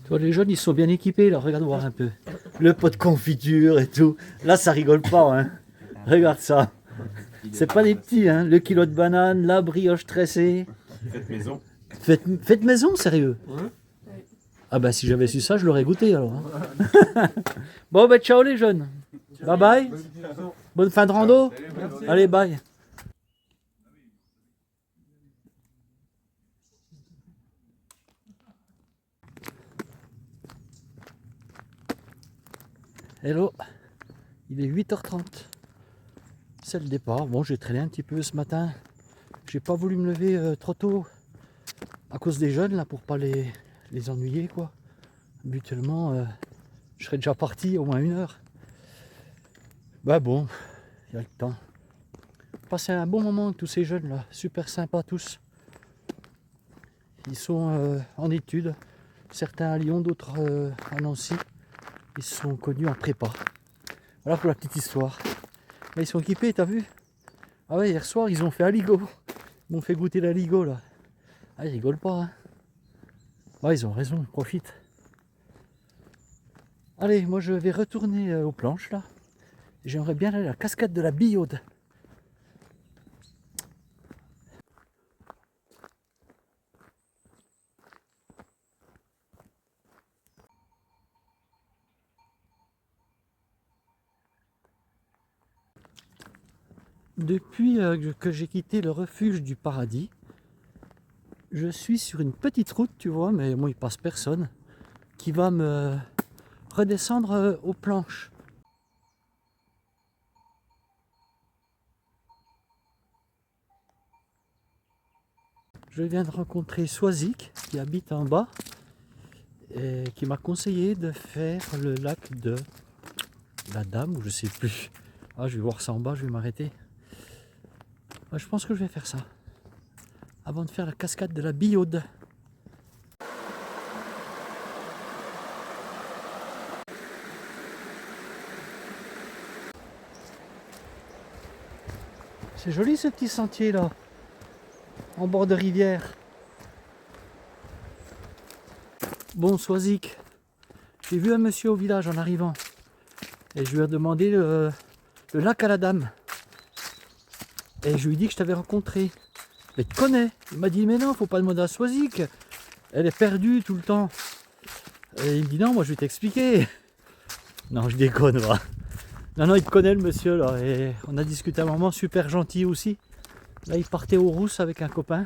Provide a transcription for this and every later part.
Toi, les jeunes, ils sont bien équipés, là. Regarde voir un peu. Le pot de confiture et tout. Là, ça rigole pas, hein. Regarde ça. C'est pas des petits, hein. Le kilo de banane, la brioche tressée. Faites maison. Faites maison, sérieux? Ouais. Ah bah si j'avais su ça, je l'aurais goûté alors. Hein. Bon bah ciao les jeunes. Bye bye. Bonne fin de rando. Allez bye. Hello. Il est 8h30. C'est le départ. Bon, j'ai traîné un petit peu ce matin. J'ai pas voulu me lever trop tôt à cause des jeunes là pour pas les ennuyer quoi. Habituellement, je serais déjà parti au moins 1 heure. Bah bon, il y a le temps. Passer un bon moment avec tous ces jeunes là, super sympas tous. Ils sont en études, certains à Lyon, d'autres à Nancy. Ils sont connus en prépa. Voilà pour la petite histoire. Là, ils sont équipés, t'as vu? Ah ouais, hier soir ils ont fait Aligo. Ils m'ont fait goûter l'Aligo là. Ah, ils rigolent pas, hein. Ouais, ils ont raison, ils profitent. Allez, moi je vais retourner aux planches là. J'aimerais bien aller à la cascade de la Billaude. Depuis que j'ai quitté le refuge du paradis, je suis sur une petite route, tu vois, mais moi il passe personne, qui va me redescendre aux planches. Je viens de rencontrer Soisic, qui habite en bas, et qui m'a conseillé de faire le lac de la Dame, ou je sais plus. Ah, je vais voir ça en bas, je vais m'arrêter. Ouais, je pense que je vais faire ça, avant de faire la cascade de la Billaude. C'est joli ce petit sentier là, en bord de rivière. Bon, Soisic, j'ai vu un monsieur au village en arrivant et je lui ai demandé le lac à la Dame. Et je lui ai dit que je t'avais rencontré. Mais tu connais. Il m'a dit mais non, faut pas demander à Soisic. Elle est perdue tout le temps. Et il me dit non, moi je vais t'expliquer. Non, je déconne, va. Non, il te connaît le monsieur là. Et on a discuté un moment, super gentil aussi. Là, il partait aux Rousses avec un copain.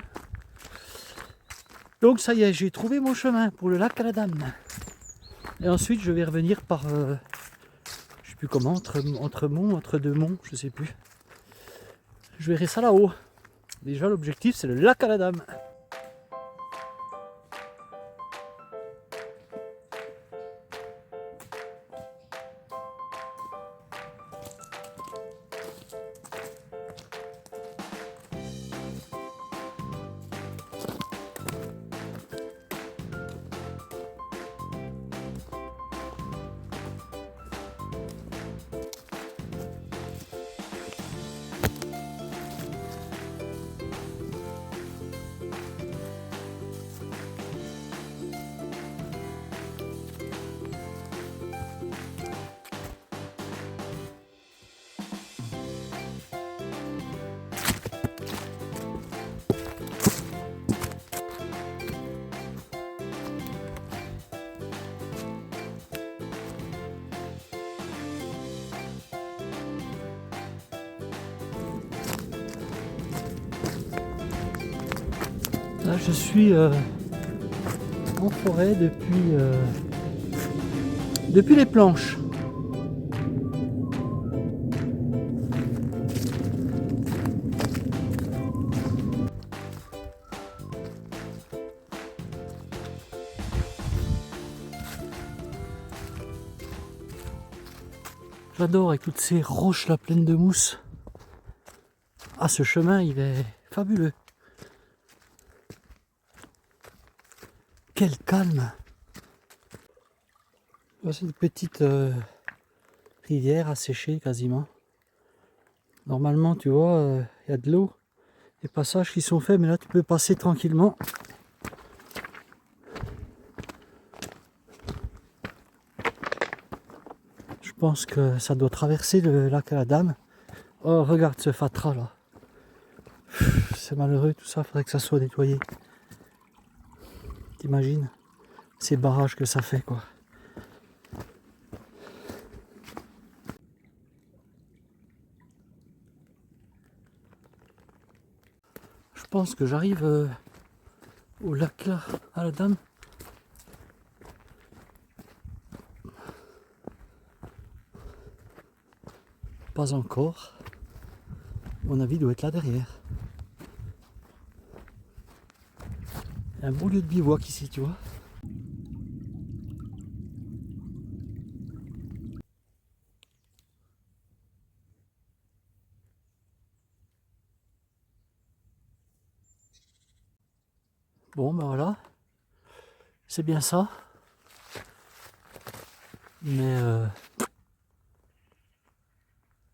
Donc ça y est, j'ai trouvé mon chemin pour le lac à la Dame. Et ensuite, je vais revenir par, je sais plus comment, entre deux monts, je sais plus. Je verrai ça là-haut. Déjà, l'objectif, c'est le lac à la Dame. Là, je suis en forêt depuis les planches. J'adore avec toutes ces roches là pleines de mousse. Ah, ce chemin, il est fabuleux. Quel calme. C'est une petite rivière asséchée quasiment. Normalement, tu vois, il y a de l'eau. Des passages qui sont faits, mais là, tu peux passer tranquillement. Je pense que ça doit traverser le lac à la Dame. Oh, regarde ce fatras là. C'est malheureux tout ça, faudrait que ça soit nettoyé. T'imagines ces barrages que ça fait quoi. Je pense que j'arrive au lac là, à la Dame. Pas encore. Mon avis doit être là derrière. Il y a un beau lieu de bivouac ici, tu vois. Bon, ben voilà. C'est bien ça. Mais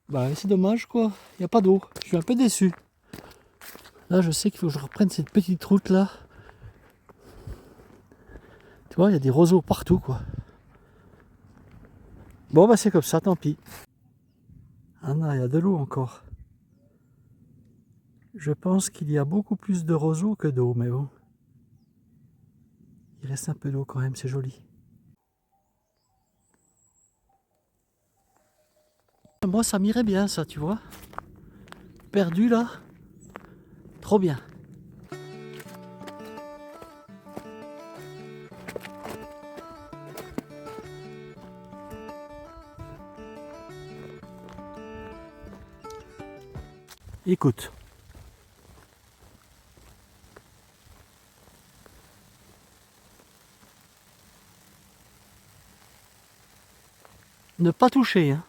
bah, c'est dommage quoi. Il n'y a pas d'eau. Je suis un peu déçu. Là, je sais qu'il faut que je reprenne cette petite route là. Tu vois, il y a des roseaux partout quoi. Bon, bah c'est comme ça, tant pis. Ah non, il y a de l'eau encore. Je pense qu'il y a beaucoup plus de roseaux que d'eau, mais bon. Il reste un peu d'eau quand même, c'est joli. Moi, ça m'irait bien ça, tu vois. Perdu là. Trop bien. Écoute. Ne pas toucher. Hein.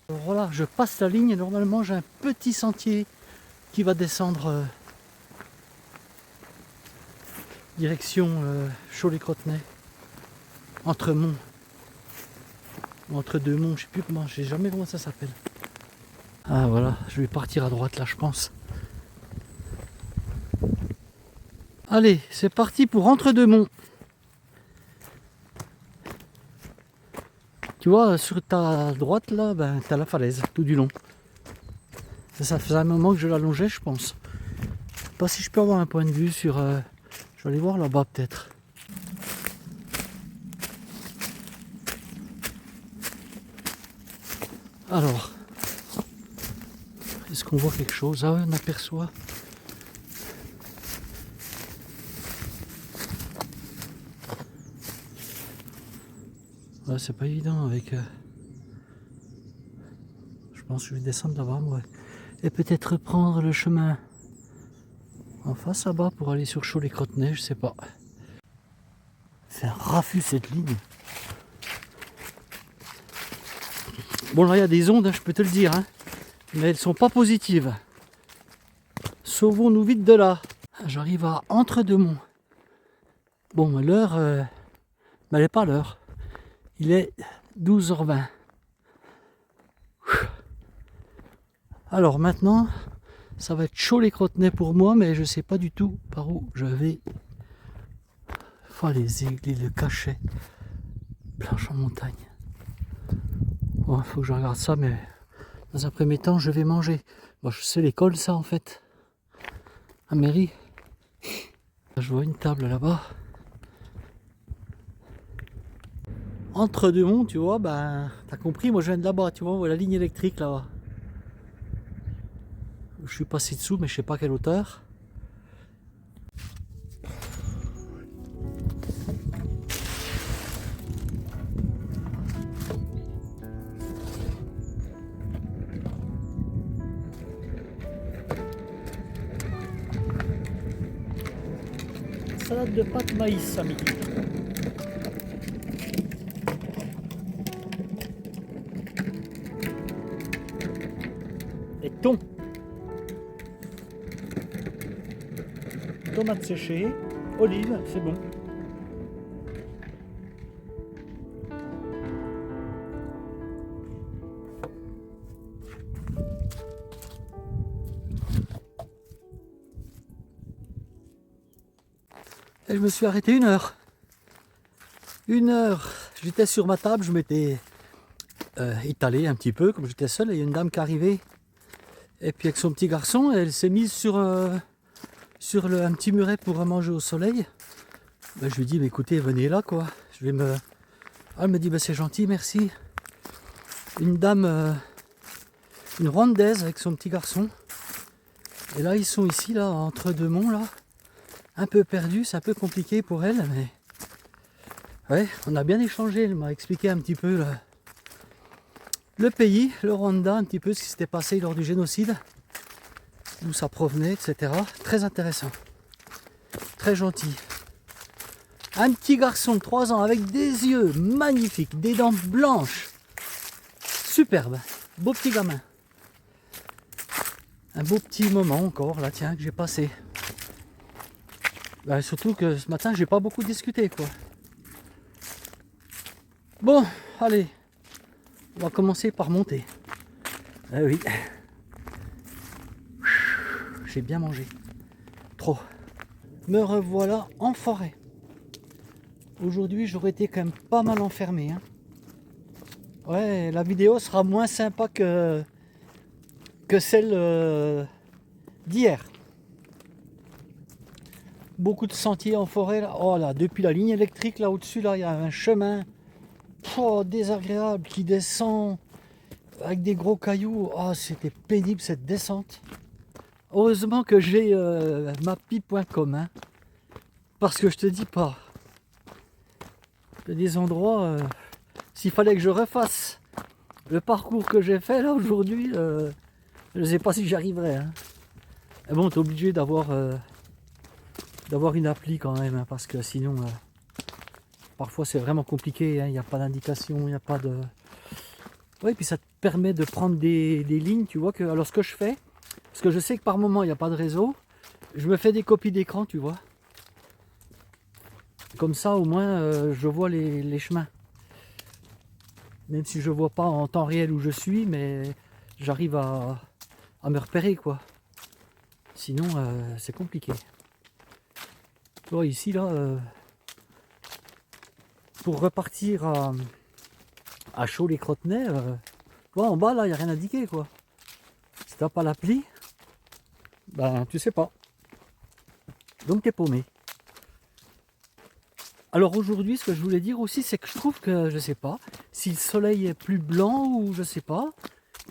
Alors voilà, je passe la ligne et normalement j'ai un petit sentier qui va descendre direction Cholet-Crotenay. Entre monts. Entre deux monts, je sais plus comment, je sais jamais comment ça s'appelle. Ah voilà, je vais partir à droite là je pense. Allez, c'est parti pour entre deux monts. Tu vois, sur ta droite là, ben, t'as la falaise tout du long. Ça faisait un moment que je l'allongeais, je pense. Je sais pas si je peux avoir un point de vue sur... je vais aller voir là-bas peut-être. Alors, est-ce qu'on voit quelque chose? Ah oui, on aperçoit. Ouais, c'est pas évident avec... Je pense que je vais descendre là-bas, moi. Et peut-être prendre le chemin en face là-bas pour aller sur Cholet-Crotenay, je sais pas. C'est un raffut cette ligne. Bon là il y a des ondes, je peux te le dire, hein, mais elles sont pas positives. Sauvons-nous vite de là. J'arrive à Entre-deux-Monts. Bon, l'heure, elle n'est pas l'heure. Il est 12h20. Alors maintenant, ça va être Cholet-Crotenay pour moi, mais je sais pas du tout par où je vais. Enfin, les aiguilles, le cachet. Planche en montagne. Bon, faut que je regarde ça, mais dans un premier temps, je vais manger. Bon, je sais l'école, ça, en fait. À mairie. Je vois une table là-bas. Entre-deux-Monts, tu vois, ben, t'as compris, moi je viens de là-bas, tu vois, on voit la ligne électrique là-bas. Je suis passé dessous, mais je sais pas quelle hauteur. salade de pâte maïs à midi. Et thon. Tomates séchées, olives, c'est bon. Et je me suis arrêté 1 heure. 1 heure. J'étais sur ma table, je m'étais étalé un petit peu, comme j'étais seul, et il y a une dame qui arrivait. Et puis avec son petit garçon, elle s'est mise sur un petit muret pour manger au soleil. Ben, je lui dis, mais écoutez, venez là, quoi. Je vais me... Ah, elle me dit, ben, c'est gentil, merci. Une dame, une Rwandaise avec son petit garçon. Et là, ils sont ici, là, entre deux monts, là. Un peu perdus, c'est un peu compliqué pour elle, mais... Ouais, on a bien échangé, elle m'a expliqué un petit peu le pays, le Rwanda, un petit peu ce qui s'était passé lors du génocide, d'où ça provenait, etc. Très intéressant, très gentil. Un petit garçon de 3 ans avec des yeux magnifiques, des dents blanches, superbe, beau petit gamin. Un beau petit moment encore, là, tiens, que j'ai passé. Ben, surtout que ce matin, j'ai pas beaucoup discuté, quoi. Bon, allez, on va commencer par monter. Eh oui, j'ai bien mangé, trop. Me revoilà en forêt. Aujourd'hui, j'aurais été quand même pas mal enfermé. Hein. Ouais, la vidéo sera moins sympa que celle d'hier. Beaucoup de sentiers en forêt. Là. Oh là, depuis la ligne électrique là au-dessus, là, il y a un chemin désagréable qui descend avec des gros cailloux. Oh, c'était pénible cette descente. Heureusement que j'ai mappy.com. Hein, parce que je te dis pas. Il y a des endroits, s'il fallait que je refasse le parcours que j'ai fait là aujourd'hui, je ne sais pas si j'y arriverais. Hein. Et bon, tu es obligé d'avoir une appli quand même, hein, parce que sinon, parfois c'est vraiment compliqué. Hein, il n'y a pas d'indication, il n'y a pas de... Oui, puis ça te permet de prendre des lignes, tu vois. Alors ce que je fais, parce que je sais que par moment il n'y a pas de réseau, je me fais des copies d'écran, tu vois. Comme ça, au moins, je vois les chemins. Même si je vois pas en temps réel où je suis, mais j'arrive à me repérer, quoi. Sinon, c'est compliqué. Tu vois, ici, là, pour repartir à Chaud-les-Crotenay, tu vois, en bas, là, il n'y a rien indiqué, quoi. Si tu n'as pas l'appli, ben, tu sais pas. Donc, tu es paumé. Alors aujourd'hui, ce que je voulais dire aussi, c'est que je trouve que, je sais pas, si le soleil est plus blanc ou je sais pas,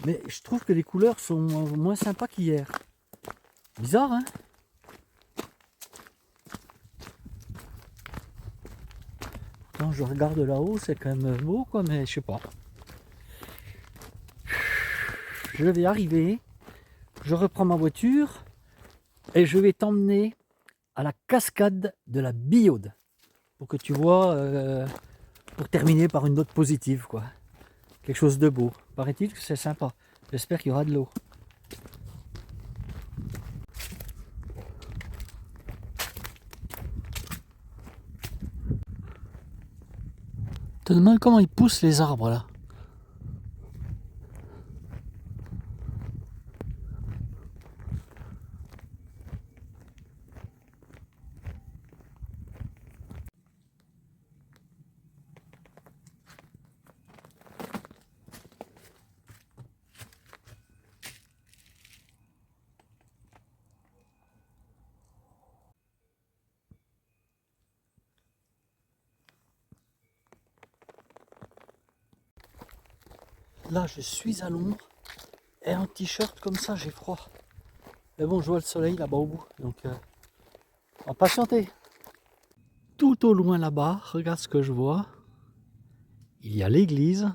mais je trouve que les couleurs sont moins sympas qu'hier. Bizarre, hein? Quand je regarde là-haut, c'est quand même beau, quoi, mais je sais pas. Je vais arriver, je reprends ma voiture et je vais t'emmener à la cascade de la Biaude. Pour que tu vois, pour terminer par une note positive, quoi. Quelque chose de beau. Paraît-il que c'est sympa. J'espère qu'il y aura de l'eau. Je te demande comment ils poussent les arbres là. Là, je suis à l'ombre et en t-shirt comme ça, j'ai froid. Mais bon, je vois le soleil là-bas au bout, donc on va patienter. Tout au loin là-bas, regarde ce que je vois. Il y a l'église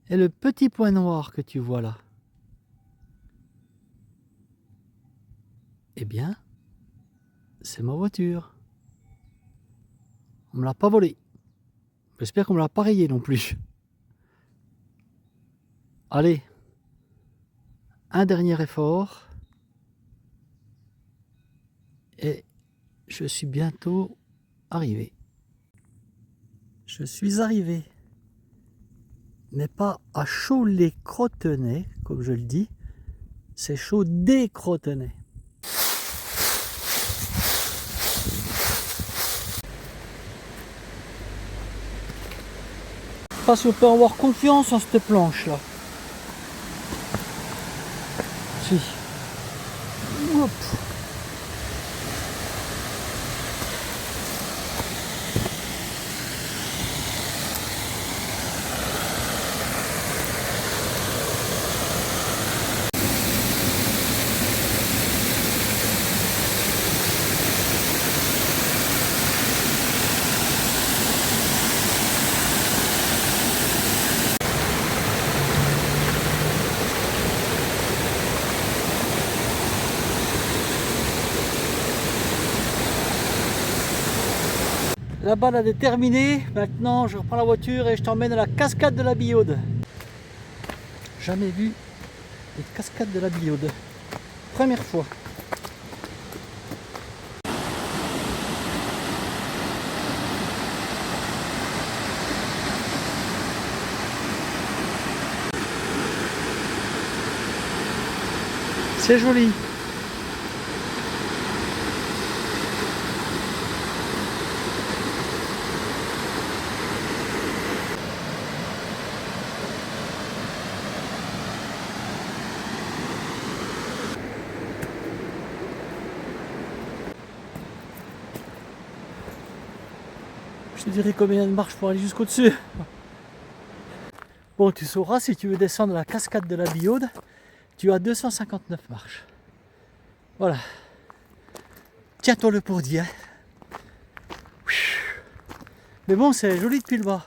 et le petit point noir que tu vois là. Eh bien, c'est ma voiture. On me l'a pas volée. J'espère qu'on me l'a pas rayée non plus. Allez, un dernier effort. Et je suis bientôt arrivé. Je suis arrivé. Mais pas à Cholet-Crotenay, comme je le dis. C'est Chaudet-Crotenay. Je sais pas si on peut avoir confiance en cette planche là. Si. Hop. La balade est terminée, maintenant je reprends la voiture et je t'emmène à la cascade de la Biaude. Jamais vu les cascades de la Biaude. Première fois. C'est joli. Je te dirai combien de marches pour aller jusqu'au dessus. Bon, tu sauras, si tu veux descendre la cascade de la Biaude, tu as 259 marches. Voilà. Tiens-toi le pour dire. Mais bon, c'est joli depuis le bas.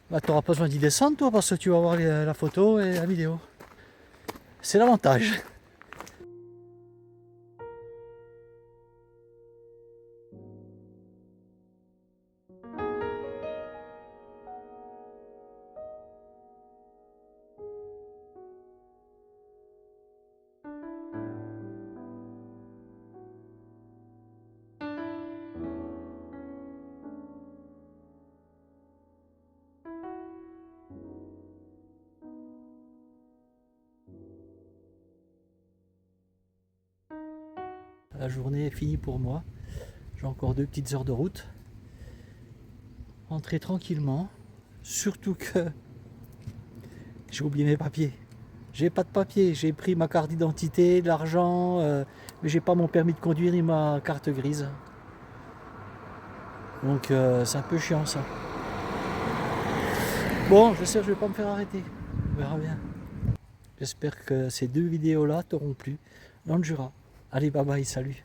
Bah, tu n'auras pas besoin d'y descendre, toi, parce que tu vas voir la photo et la vidéo. C'est l'avantage. La journée est finie pour moi. J'ai encore 2 petites heures de route. Rentrer tranquillement. Surtout que j'ai oublié mes papiers. J'ai pas de papiers. J'ai pris ma carte d'identité, de l'argent, mais j'ai pas mon permis de conduire ni ma carte grise. Donc c'est un peu chiant ça. Bon, je sais, je vais pas me faire arrêter. On verra bien. J'espère que ces 2 vidéos là t'auront plu dans le Jura. Allez, bye bye, salut.